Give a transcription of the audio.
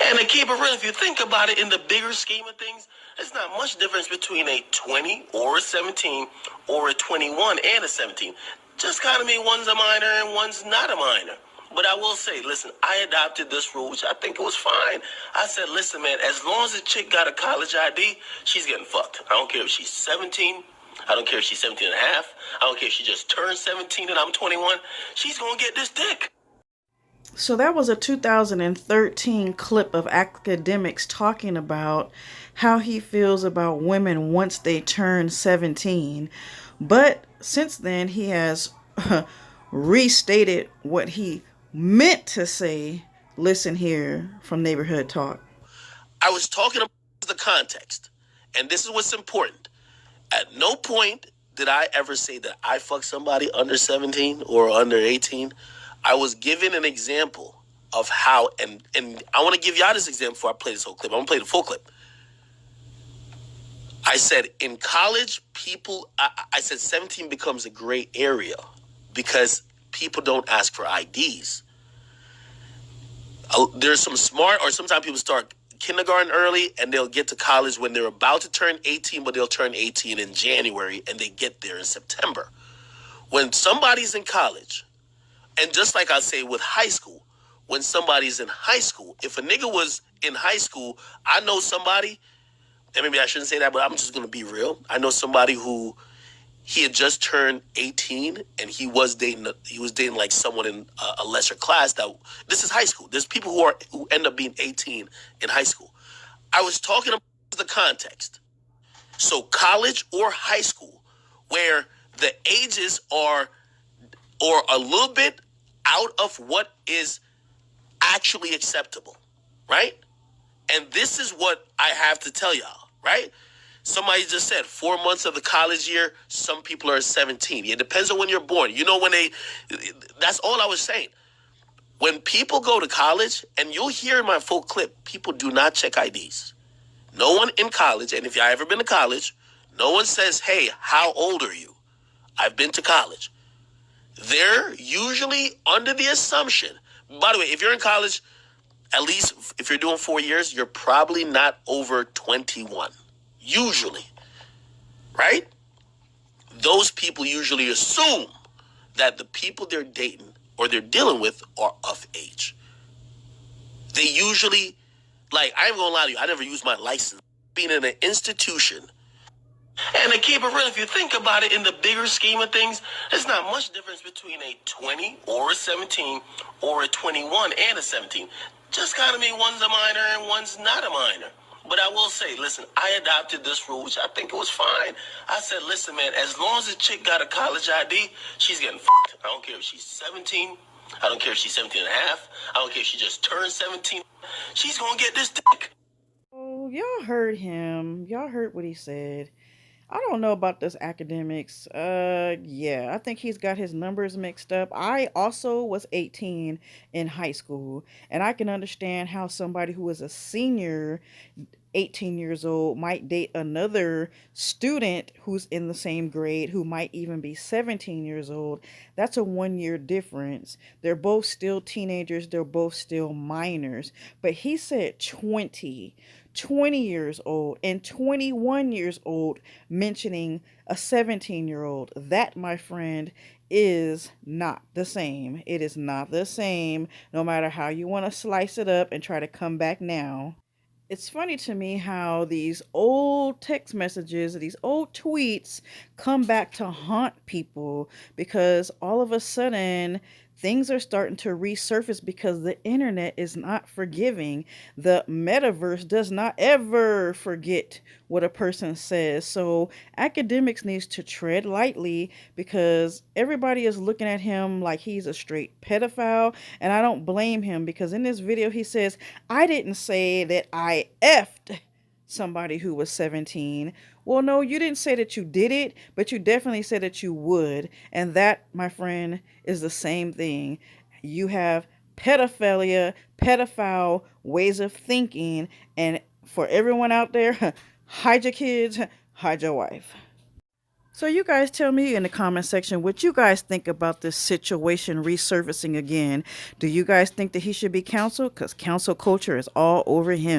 And to keep it real, if you think about it in the bigger scheme of things, there's not much difference between a 20 or a 17 or a 21 and a 17. Just kind of mean one's a minor and one's not a minor. But I will say, listen, I adopted this rule, which I think it was fine. I said, listen, man, as long as a chick got a college ID, she's getting fucked. I don't care if she's 17. I don't care if she's 17 and a half. I don't care if she just turned 17 and I'm 21. She's going to get this dick. So that was a 2013 clip of Akademiks talking about how he feels about women once they turn 17. But since then, he has restated what he meant to say. Listen here from Neighborhood Talk. I was talking about the context, and this is what's important. At no point did I ever say that I fucked somebody under 17 or under 18. I was giving an example of how, and I want to give y'all this example before I play this whole clip. I'm going to play the full clip. I said in college, I said 17 becomes a gray area because people don't ask for IDs. There's some smart, or sometimes people start kindergarten early and they'll get to college when they're about to turn 18, but they'll turn 18 in January and they get there in September. When somebody's in college, and just like I say with high school, when somebody's in high school, if a nigga was in high school, I know somebody, and maybe I shouldn't say that, but I'm just going to be real. I know somebody who he had just turned 18 and he was dating like someone in a lesser class. This is high school. There's people who end up being 18 in high school. I was talking about the context. So college or high school, where the ages are or a little bit out of what is actually acceptable, right? And this is what I have to tell y'all, right? Somebody just said 4 months of the college year, some people are 17. It depends on when you're born. You know, that's all I was saying. When people go to college, and you'll hear in my full clip, people do not check IDs. No one in college, and if you've ever been to college, no one says, hey, how old are you? I've been to college. They're usually under the assumption, by the way, if you're in college, at least if you're doing 4 years, you're probably not over 21. Usually, right? Those people usually assume that the people they're dating or they're dealing with are of age. They usually, like, I ain't gonna lie to you, I never used my license. Being in an institution, and to keep it real, if you think about it in the bigger scheme of things, there's not much difference between a 20 or a 17 or a 21 and a 17. Just kind of mean one's a minor and one's not a minor. But I will say, listen, I adopted this rule, which I think it was fine. I said, listen, man, as long as a chick got a college ID, she's getting fucked. I don't care if she's 17. I don't care if she's 17 and a half. I don't care if she just turned 17. She's going to get this dick. Oh, y'all heard him. Y'all heard what he said. I don't know about this Akademiks. Yeah, I think he's got his numbers mixed up. I also was 18 in high school, and I can understand how somebody who is a senior, 18 years old, might date another student who's in the same grade who might even be 17 years old. That's a 1 year difference. They're both still teenagers. They're both still minors. But he said 20 years old and 21 years old, mentioning a 17-year-old. That, my friend, is not the same. It is not the same, no matter how you want to slice it up and try to come back now. It's funny to me how these old text messages, these old tweets come back to haunt people, because all of a sudden things are starting to resurface because the internet is not forgiving. The metaverse does not ever forget what a person says. So Akademiks needs to tread lightly, because everybody is looking at him like he's a straight pedophile. And I don't blame him, because in this video he says, I didn't say that I effed somebody who was 17. Well, no, you didn't say that you did it, but you definitely said that you would. And that, my friend, is the same thing. You have pedophilia, pedophile ways of thinking. And for everyone out there, hide your kids, hide your wife. So you guys tell me in the comment section what you guys think about this situation resurfacing again. Do you guys think that he should be counseled? Because council culture is all over him.